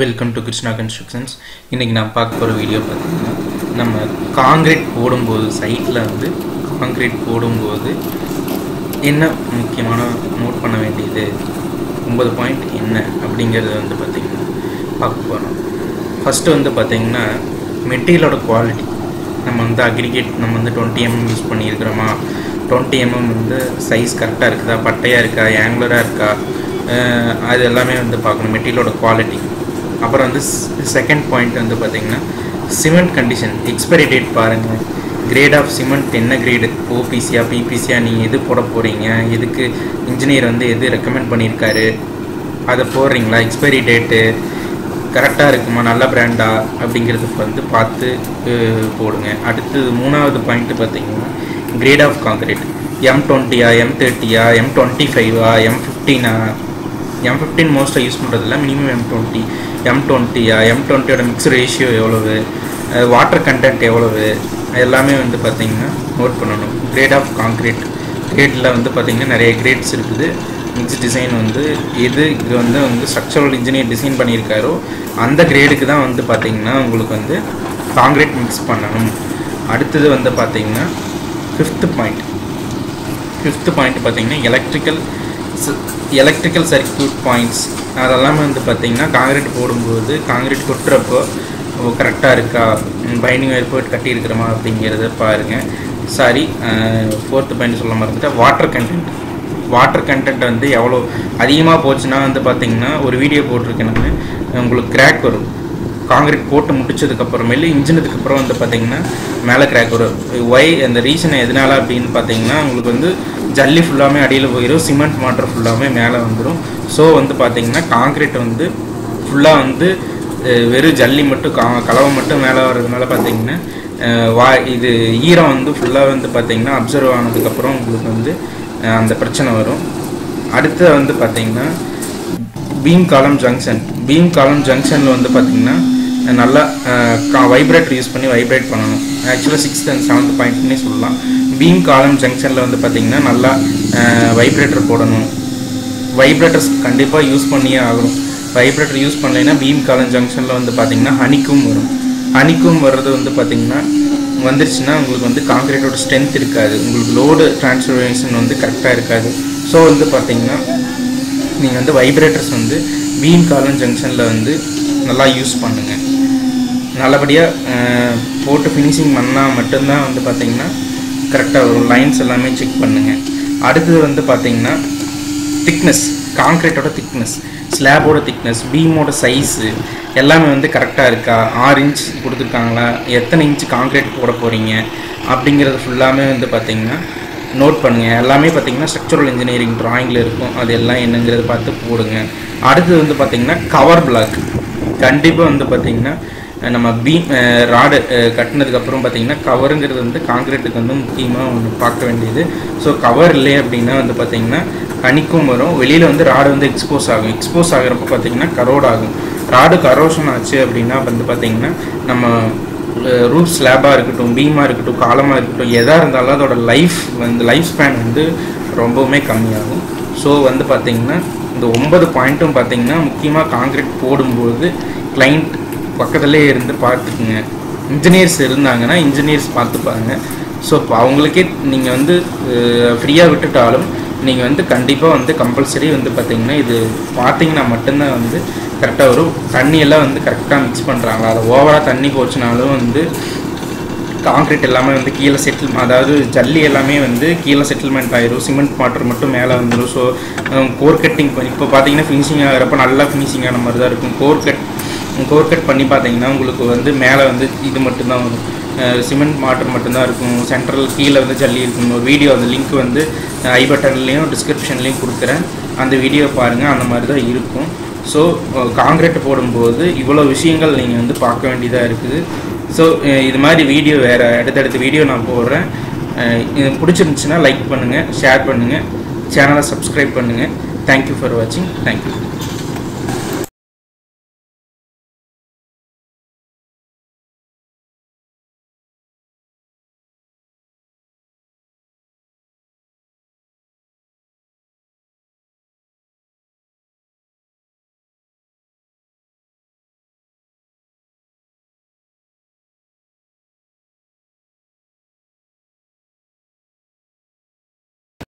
Welcome to Krishna constructions. இன்றைக்கி நான் பார்க்க போகிற வீடியோ பார்த்தீங்கன்னா, நம்ம காங்கிரீட் போடும்போது சைட்டில் வந்து காங்கிரீட் போடும்போது என்ன முக்கியமான நோட் பண்ண வேண்டியது 9 பாயிண்ட் என்ன அப்படிங்கிறது வந்து பார்த்திங்கன்னா பார்க்க போகிறோம். ஃபஸ்ட்டு வந்து பார்த்திங்கன்னா மெட்டீரியலோட குவாலிட்டி. நம்ம வந்து அக்ரிகேட் நம்ம வந்து 20 mm யூஸ் பண்ணியிருக்கிறோமா, 20 mm வந்து சைஸ் கரெக்டாக இருக்குதா, பட்டையாக இருக்கா, ஆங்குலராக இருக்கா, அது எல்லாமே வந்து பார்க்கணும், மெட்டீரியலோட குவாலிட்டி. அப்புறம் வந்து செகண்ட் பாயிண்ட் வந்து பார்த்திங்கன்னா சிமெண்ட் கண்டிஷன், எக்ஸ்பைரி டேட் பாருங்கள். கிரேட் ஆஃப் சிமெண்ட் என்ன கிரேடு, ஓபிசியா பிபிசியா, நீங்கள் எது போட போகிறீங்க, எதுக்கு இன்ஜினியர் வந்து எது ரெக்கமெண்ட் பண்ணியிருக்காரு அதை போடுறீங்களா, எக்ஸ்பைரி டேட்டு கரெக்டாக இருக்குமா, நல்ல பிராண்டா அப்படிங்கிறது வந்து பார்த்து போடுங்க. அடுத்தது மூணாவது பாயிண்ட்டு பார்த்திங்கன்னா great of concrete, M20 M30 M25 M15 M15 மோஸ்ட்டாக யூஸ் பண்ணுறதில்ல, மினிமம் M20 M20யோட மிக்ஸ் ரேஷியோ எவ்வளவு, வாட்டர் கண்டென்ட் எவ்வளவு, எல்லாமே வந்து பார்த்திங்கன்னா நோட் பண்ணணும். கிரேட் ஆஃப் காங்க்ரீட், கிரேடில் வந்து பார்த்திங்கன்னா நிறைய கிரேட்ஸ் இருக்குது. மிக்ஸ் டிசைன் வந்து இது வந்து ஸ்ட்ரக்சரல் இன்ஜினியர் டிசைன் பண்ணியிருக்காரோ அந்த கிரேடுக்கு தான் வந்து பார்த்திங்கன்னா உங்களுக்கு வந்து காங்க்ரீட் மிக்ஸ் பண்ணணும். அடுத்தது வந்து பார்த்திங்கன்னா ஃபிஃப்த்து பாயிண்ட் பார்த்திங்கன்னா எலக்ட்ரிக்கல் சர்க்யூட் பாயிண்ட்ஸ். அதெல்லாமே வந்து பார்த்திங்கன்னா காங்கிரீட் போடும்போது காங்கிரீட் கொட்டுறப்போ கரெக்டாக இருக்கா, பைண்டிங் ஒயர் போட்டு கட்டியிருக்கிறோமா அப்படிங்கிறத பாருங்கள். ஃபோர்த்து பாயிண்ட் சொல்ல மறந்துட்டேன், வாட்டர் கண்டென்ட் வந்து எவ்வளோ அதிகமாக போச்சுன்னா வந்து பார்த்திங்கன்னா ஒரு வீடியோ போட்டிருக்கேன் நான், உங்களுக்கு கிராக் வரும். காங்கிரீட் போட்டு முடிச்சதுக்கப்புறமேலு இன்ஜினதுக்கப்புறம் வந்து பார்த்திங்கன்னா மேலே கிராக் வரும். அந்த ரீசன் எதனால அப்படின்னு பார்த்தீங்கன்னா உங்களுக்கு வந்து ஜல்லி ஃபுல்லாமே அடியில் போயிடும், சிமெண்ட் மாட்டர் ஃபுல்லாமே மேலே வந்துடும். ஸோ வந்து பார்த்திங்கன்னா காங்கிரீட் வந்து ஃபுல்லாக வந்து வெறும் ஜல்லி மட்டும் கலவை மட்டும் மேலே வர்றதுனால பார்த்திங்கன்னா இது ஈரம் வந்து ஃபுல்லாக வந்து பார்த்திங்கன்னா அப்சர்வ் ஆனதுக்கப்புறம் உங்களுக்கு வந்து அந்த பிரச்சனை வரும். அடுத்து வந்து பார்த்திங்கன்னா பீம் காலம் ஜங்ஷனில் வந்து பார்த்திங்கன்னா நல்லா வைப்ரேட்டர் யூஸ் பண்ணி வைப்ரேட் பண்ணணும். ஆக்சுவலாக 6th and 7th பாயிண்ட்னே சொல்லலாம். பீம் காலம் ஜங்ஷனில் வந்து பார்த்திங்கன்னா நல்லா வைப்ரேட்டர் போடணும். வைப்ரேட்டர்ஸ் கண்டிப்பாக யூஸ் பண்ணியே ஆகணும். வைப்ரேட்டர் யூஸ் பண்ணலைன்னா பீம் காலம் ஜங்ஷனில் வந்து பார்த்திங்கன்னா ஹனிக்கும் வர்றது வந்து பார்த்திங்கன்னா வந்துருச்சுன்னா உங்களுக்கு வந்து காங்கிரீட்டோட ஸ்ட்ரென்த் இருக்காது, உங்களுக்கு லோடு டிரான்ஸ்ஃபர்மேஷன் வந்து கரெக்டாக இருக்காது. ஸோ வந்து பார்த்திங்கன்னா நீங்கள் வந்து வைப்ரேட்டர்ஸ் வந்து பீம் காலம் ஜங்ஷனில் வந்து நல்லா யூஸ் பண்ணுங்கள். நல்லபடியாக போட்டு ஃபினிஷிங் பண்ணால் மட்டும்தான் வந்து பார்த்திங்கன்னா கரெக்டாக வரும். லைன்ஸ் எல்லாமே செக் பண்ணுங்கள். அடுத்தது வந்து பார்த்திங்கன்னா திக்னஸ், காங்க்ரீட்டோட திக்னஸ், ஸ்லாபோட திக்னஸ், பீமோட சைஸு எல்லாமே வந்து கரெக்டாக இருக்கா, 6 இன்ச் கொடுத்துருக்காங்களா, எத்தனை இன்ச்சு காங்க்ரீட் போட போகிறீங்க அப்படிங்கிறது ஃபுல்லாமே வந்து பார்த்திங்கன்னா நோட் பண்ணுங்கள். எல்லாமே பார்த்திங்கன்னா ஸ்ட்ரக்சரல் இன்ஜினியரிங் ட்ராயிங்கில் இருக்கும், அது எல்லாம் என்னங்கிறத பார்த்து போடுங்க. அடுத்தது வந்து பார்த்திங்கன்னா கவர் பிளாக். கண்டிப்பாக வந்து பார்த்திங்கன்னா நம்ம பீம் ராடு கட்டினதுக்கப்புறம் பார்த்திங்கன்னா கவருங்கிறது வந்து காங்கிரீட்டுக்கு வந்து முக்கியமாக ஒன்று பார்க்க வேண்டியது. ஸோ கவர் இல்லை அப்படின்னா வந்து பார்த்திங்கன்னா கணிக்கும் வரும், வெளியில் வந்து ராடு வந்து எக்ஸ்போஸ் ஆகிறப்ப பார்த்திங்கன்னா கரோட் ஆகும். ராடு கரோஷன் ஆச்சு அப்படின்னா வந்து பார்த்திங்கன்னா நம்ம ரூஃப் ஸ்லாபாக இருக்கட்டும், பீமாக இருக்கட்டும், காலமாக இருக்கட்டும், எதாக இருந்தாலும் அதோட லைஃப் ஸ்பேன் வந்து ரொம்பவுமே கம்மியாகும். ஸோ வந்து பார்த்திங்கன்னா இந்த 9 பாயிண்ட்டும் பார்த்திங்கன்னா முக்கியமாக காங்கிரீட் போடும்போது கிளைண்ட் பக்கத்துலேயே இருந்து பார்த்துக்குங்க. இன்ஜினியர்ஸ் இருந்தாங்கன்னா இன்ஜினியர்ஸ் பார்த்துப்பாங்க. ஸோ இப்போ அவங்களுக்கே நீங்கள் வந்து ஃப்ரீயாக விட்டுட்டாலும் நீங்கள் வந்து கண்டிப்பாக வந்து கம்பல்சரி வந்து பார்த்திங்கன்னா இது பார்த்திங்கன்னா மட்டும்தான் வந்து கரெக்டாக வரும். தண்ணியெல்லாம் வந்து கரெக்டாக மிக்ஸ் பண்ணுறாங்களா, அதை ஓவராக தண்ணி போச்சுனாலும் வந்து காங்க்ரீட் எல்லாமே வந்து கீழே அதாவது ஜல்லி எல்லாமே வந்து கீழே செட்டில்மெண்ட் ஆகிடும், சிமெண்ட் மாட்டர் மட்டும் மேலே வந்துடும். ஸோ கோர் கட்டிங் இப்போ பார்த்தீங்கன்னா ஃபினிஷிங் ஆகிறப்ப நல்லா ஃபினிஷிங் ஆன மாதிரி தான் இருக்கும். கோர் கட் பண்ணி பார்த்தீங்கன்னா உங்களுக்கு வந்து மேலே வந்து இது மட்டும்தான் வரும், சிமெண்ட் மாட்டர் மட்டும்தான் இருக்கும், சென்ட்ரல் கீழே வந்து ஜல்லி இருக்கும். ஒரு வீடியோ அந்த லிங்க் வந்து ஐ பட்டன்லேயும் டிஸ்கிரிப்ஷன்லேயும் கொடுக்குறேன், அந்த வீடியோ பாருங்கள், அந்த மாதிரி தான் இருக்கும். ஸோ காங்கிரீட் போடும்போது இவ்வளோ விஷயங்கள் நீங்கள் வந்து பார்க்க வேண்டியதாக இருக்குது. ஸோ இது மாதிரி வீடியோ வேறு அடுத்தடுத்த வீடியோ நான் போடுறேன். இது பிடிச்சிருந்துச்சுன்னா லைக் பண்ணுங்கள், ஷேர் பண்ணுங்கள், சேனலை சப்ஸ்கிரைப் பண்ணுங்கள். தேங்க்யூ ஃபார் வாட்சிங். தேங்க்யூ.